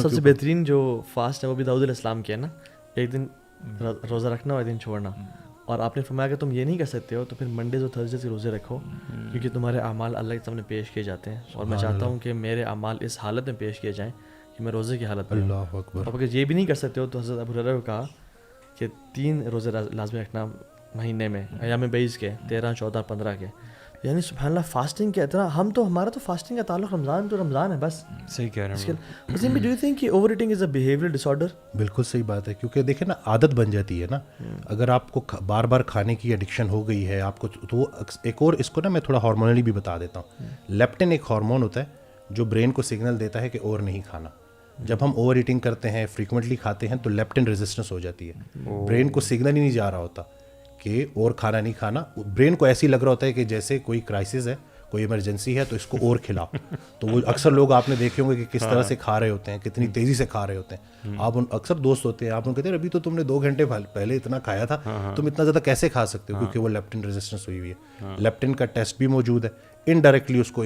سب سے بہترین جو فاسٹ ہے وہ بھی داؤد علیہ السلام کی ہے نا, ایک دن روزہ رکھنا اور ایک دن چھوڑنا. اور آپ نے فرمایا کہ تم یہ نہیں کر سکتے ہو تو پھر منڈیز اور تھرسڈے سے روزے رکھو, کیونکہ تمہارے اعمال اللہ کے سامنے پیش کیے جاتے ہیں, اور میں چاہتا ہوں کہ میرے اعمال اس حالت میں پیش کیے جائیں کہ میں روزے کی حالت میں. اللہ اکبر. اب اگر یہ بھی نہیں کر سکتے ہو تو حضرت ابو ہریرہ کو کہا کہ 3 روزے لازمی رکھنا مہینے میں, ایام بیض کے 13, 14, 15 کے. یعنی سبحان اللہ فاسٹنگ کے اتنا ہمارا تو فاسٹنگ کا تعلق رمضان ہے بس. صحیح کہہ رہے ہیں. وسیم بھی ڈو یو تھنک کہ overeating is a behaviour disorder? بالکل صحیح بات ہے, کیونکہ دیکھیں نا عادت بن جاتی ہے نا. اگر آپ کو بار بار کھانے کی ایڈکشن ہو گئی ہے آپ کو, تو ایک اور اس کو نا میں تھوڑا ہارمونلی بھی بتا دیتا ہوں. لیپٹن ایک ہارمون ہوتا ہے جو برین کو سگنل دیتا ہے کہ اور نہیں کھانا. جب ہم اوور ایٹنگ کرتے ہیں, فریکوینٹلی کھاتے ہیں, تو لیپٹن ریزسٹنس ہو جاتی ہے. برین کو سگنل ہی نہیں جا رہا ہوتا کہ اور کھانا نہیں کھانا. برین کو ایسے ہی لگ رہا ہوتا ہے کہ جیسے کوئی کرائسس ہے, کوئی ایمرجنسی ہے, تو اس کو اور کھلاؤ. تو وہ اکثر لوگ آپ نے دیکھے ہوں گے کہ کس طرح سے کھا رہے ہوتے ہیں, کتنی تیزی سے کھا رہے ہوتے ہیں. آپ اکثر دوست ہوتے ہیں, آپ ان کو کہتے ہیں ابھی تو تم نے 2 گھنٹے پہلے اتنا کھایا تھا, تم اتنا زیادہ کیسے کھا سکتے ہو, کیونکہ وہ لیپٹن ریزسٹنس ہوئی ہوئی ہے. لیپٹن کا ٹیسٹ بھی موجود ہے, انڈائریکٹلی اس کو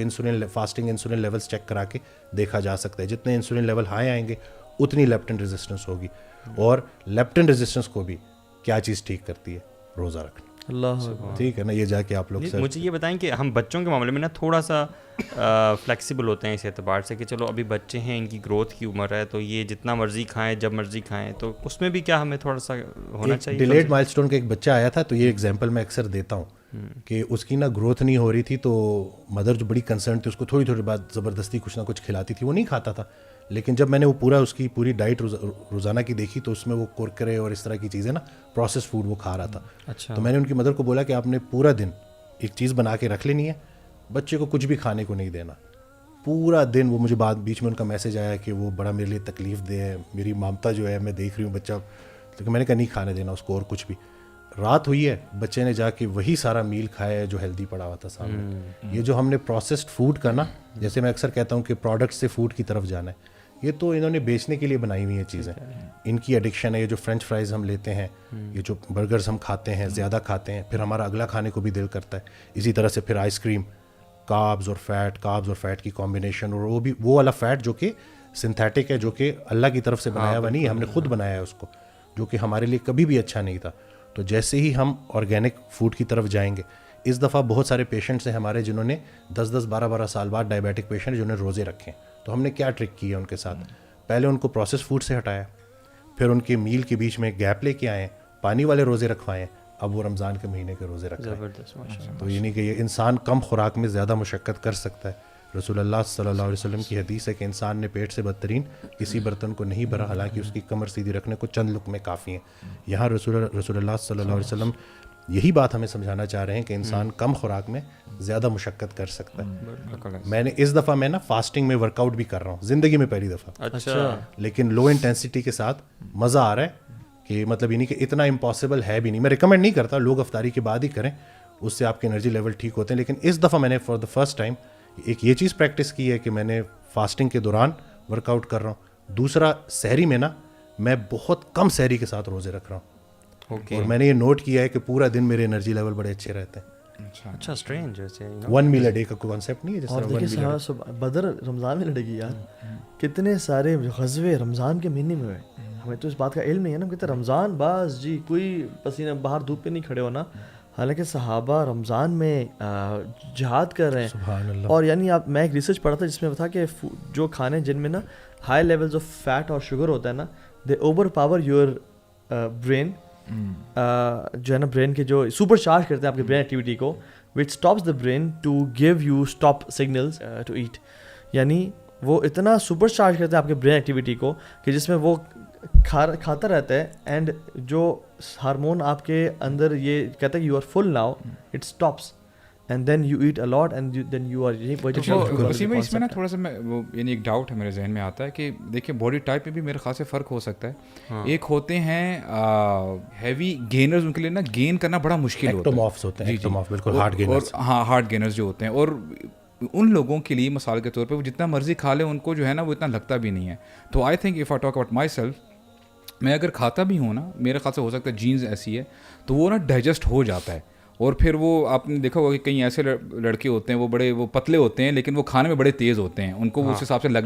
فاسٹنگ انسولین لیولس چیک کرا کے دیکھا جا سکتا ہے. جتنے انسولین لیول ہائی آئیں گے اتنی لیپٹن ریزسٹنس ہوگی. اور لیپٹن ریزسٹنس کو بھی کیا چیز ٹھیک کرتی ہے؟ روزہ رکھنا. اللہ ٹھیک ہے نا, یہ جا کے آپ لوگ مجھے یہ بتائیں کہ ہم بچوں کے معاملے میں نا تھوڑا سا فلیکسیبل ہوتے ہیں اس اعتبار سے کہ چلو ابھی بچے ہیں, ان کی گروتھ کی عمر ہے, تو یہ جتنا مرضی کھائیں جب مرضی کھائیں, تو اس میں بھی کیا ہمیں تھوڑا سا ہونا چاہیے؟ ڈیلیڈ مائل اسٹون کا ایک بچہ آیا تھا, تو یہ ایگزامپل میں اکثر دیتا ہوں کہ اس کی نا گروتھ نہیں ہو رہی تھی, تو مدر جو بڑی کنسرن تھی اس کو تھوڑی بعد زبردستی کچھ نہ کچھ کھلاتی تھی. وہ نہیں کھاتا تھا, لیکن جب میں نے وہ اس کی پوری ڈائٹ روزانہ کی دیکھی تو اس میں وہ کرکرے اور اس طرح کی چیزیں نا, پروسیس فوڈ وہ کھا رہا تھا. تو میں نے ان کی مدر کو بولا کہ آپ نے پورا دن ایک چیز بنا کے رکھ لینی ہے, بچے کو کچھ بھی کھانے کو نہیں دینا پورا دن. وہ مجھے بیچ میں ان کا میسج آیا کہ وہ بڑا میرے لیے تکلیف دہ ہے, میری مامتا جو ہے, میں دیکھ رہی ہوں بچہ, لیکن میں نے کہا نہیں کھانے دینا اس کو اور کچھ بھی. رات ہوئی ہے, بچے نے جا کے وہی سارا میل کھایا ہے جو ہیلدی پڑا ہوا تھا سامنے. یہ جو ہم نے پروسیسڈ فوڈ کا نا, جیسے میں اکثر کہتا ہوں کہ پروڈکٹ سے فوڈ کی طرف جانا ہے, یہ تو انہوں نے بیچنے کے لیے بنائی ہوئی ہیں چیزیں. ان کی ایڈکشن ہے. یہ جو فرینچ فرائز ہم لیتے ہیں, یہ جو برگرز ہم کھاتے ہیں, زیادہ کھاتے ہیں, پھر ہمارا اگلا کھانے کو بھی دل کرتا ہے. اسی طرح سے پھر آئس کریم, کاربز اور فیٹ کی کمبینیشن, اور وہ بھی وہ والا فیٹ جو کہ سنتھیٹک ہے, جو کہ اللہ کی طرف سے بنایا ہوا نہیں ہے, ہم نے خود بنایا ہے اس کو, جو کہ ہمارے لیے کبھی بھی اچھا نہیں تھا. تو جیسے ہی ہم آرگینک فوڈ کی طرف جائیں گے, اس دفعہ بہت سارے پیشنٹس ہیں ہمارے جنہوں نے 10-10, 12-12 سال بعد ڈائبیٹک پیشنٹ جنہوں نے روزے رکھے ہیں. تو ہم نے کیا ٹرک کی ہے ان کے ساتھ, پہلے ان کو پروسیس فوڈ سے ہٹایا, پھر ان کے میل کے بیچ میں گیپ لے کے آئے, پانی والے روزے رکھوائے, اب وہ رمضان کے مہینے کے روزے رکھائیں. تو یہ نہیں کہ یہ انسان کم خوراک میں زیادہ مشقت کر سکتا ہے. رسول اللہ صلی اللہ علیہ وسلم کی حدیث ہے کہ انسان نے پیٹ سے بدترین کسی برتن کو نہیں بھرا, حالانکہ اس کی کمر سیدھی رکھنے کو چند لقمے کافی ہیں. یہاں رسول اللہ صلی اللہ علیہ وسلم یہی بات ہمیں سمجھانا چاہ رہے ہیں کہ انسان کم خوراک میں زیادہ مشقت کر سکتا ہے. میں نے اس دفعہ میں نا فاسٹنگ میں ورک آؤٹ بھی کر رہا ہوں, زندگی میں پہلی دفعہ. اچھا. لیکن لو انٹینسٹی کے ساتھ مزہ آ رہا ہے, کہ مطلب یہ نہیں کہ اتنا امپاسبل ہے بھی نہیں. میں ریکمینڈ نہیں کرتا لوگ افطاری کے بعد ہی کریں, اس سے آپ کے انرجی لیول ٹھیک ہوتے ہیں. لیکن اس دفعہ میں نے فار دا فرسٹ ٹائم ایک یہ چیز پریکٹس کی ہے کہ میں نے فاسٹنگ کے دوران ورک آؤٹ کر رہا ہوں. دوسرا, سحری میں نا میں بہت کم سحری کے ساتھ روزے رکھ رہا ہوں. اور میں نے یہ نوٹ کیا ہے کہ پورا دن میرے انرجی لیول بڑے اچھے رہتے ہیں. اچھا, اسٹرینج ہے. 1 میل اے ڈے کا کانسیپٹ نہیں ہے. اور دیکھیے بدر رمضان میں لڑے گی یار, کتنے سارے غزوے رمضان کے مہینے میں ہوئے. ہمیں تو اس بات کا علم نہیں ہے نا, کہتے رمضان باز جی کوئی پسینہ باہر دھوپ پہ نہیں کھڑے ہونا, حالانکہ صحابہ رمضان میں جہاد کر رہے ہیں. سبحان اللہ. اور یعنی میں ایک ریسرچ پڑھا تھا جس میں تھا کہ جو کھانے جن میں نا ہائی لیولز آف فیٹ اور شوگر ہوتا ہے نا, دے اوور پاور یور برین, جو ہے نا برین کے جو سپر چارج کرتے ہیں آپ کے برین ایکٹیویٹی کو, which stops the brain to give you stop signals to eat. یعنی وہ اتنا سپر چارج کرتے ہیں آپ کے برین ایکٹیویٹی کو کہ جس میں وہ کھاتا رہتا ہے, اینڈ جو ہارمون آپ کے اندر یہ کہتا ہے کہ you are full now, it stops, and then you eat a lot, and then you are. Waseem بھائی اس میں نا تھوڑا سا وہ یعنی ایک ڈاؤٹ ہے میرے ذہن میں آتا ہے کہ دیکھیے باڈی ٹائپ میں بھی میرے خیال سے فرق ہو سکتا ہے. ایک ہوتے ہیں ہیوی گینرز, ان کے لیے نا گین کرنا بڑا مشکل ہوتا ہے. ایکٹومورفز ہوتے ہیں, ایکٹومورف بالکل ہارڈ گینرز. ہاں, ہارڈ گینرز جو ہوتے ہیں, اور ان لوگوں کے لیے مثال کے طور پہ وہ جتنا مرضی کھا لیں ان کو جو ہے نا وہ اتنا لگتا بھی نہیں ہے. تو I think if I talk about my self, میں اگر کھاتا بھی ہوں نا, میرے خیال سے ہو سکتا ہے جینز ایسی ہے تو وہ نا ڈائجسٹ ہو جاتا ہے. اور پھر وہ آپ نے دیکھا ہوگا کہ کئی ایسے لڑکے ہوتے ہیں وہ پتلے ہوتے ہیں لیکن وہ کھانے میں بڑے تیز ہوتے ہیں, ان کو اس حساب سے لگ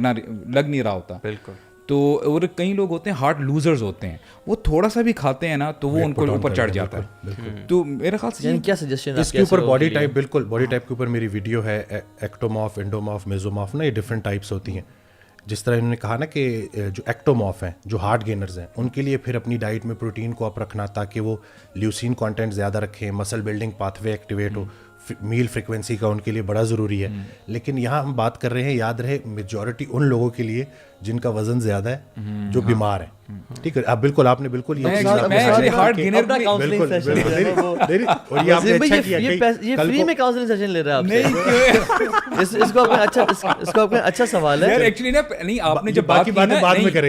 نہیں رہا ہوتا. بالکل. تو اور کئی لوگ ہوتے ہیں ہارڈ لوزرز ہوتے ہیں, وہ تھوڑا سا بھی کھاتے ہیں نا تو وہ ان کو اوپر چڑھ جاتا ہے. تو میرے خیال سے یعنی کیا سجیشن اس کے اوپر باڈی ٹائپ, بالکل باڈی ٹائپ کے اوپر میری ویڈیو ہے, ایکٹومارف, انڈومارف, میزومارف نا, یہ ڈفرینٹ ٹائپس ہوتی ہیں. جس طرح انہوں نے کہا نا کہ جو ایکٹومارف ہیں, جو ہارڈ گینرز ہیں, ان کے لیے پھر اپنی ڈائٹ میں پروٹین کو آپ رکھنا تاکہ وہ لیوسین کانٹینٹ زیادہ رکھیں, مسل بلڈنگ پاتھ وے ایکٹیویٹ ہو, میل فریکوینسی کا ان کے لیے بڑا ضروری ہے. لیکن یہاں ہم بات کر رہے ہیں, یاد رہے, میجورٹی ان لوگوں کے لیے جن کا وزن زیادہ ہے, جو بیمار ہیں. ٹھیک ہے, آپ بالکل, آپ نے بالکل یہ فری میں کاؤنسلنگ سیشن لے رہا ہے آپ سے. اس کو اچھا سوال ہے ایکچولی نا, نہیں آپ نے جب باقی باتیں بعد میں کریں.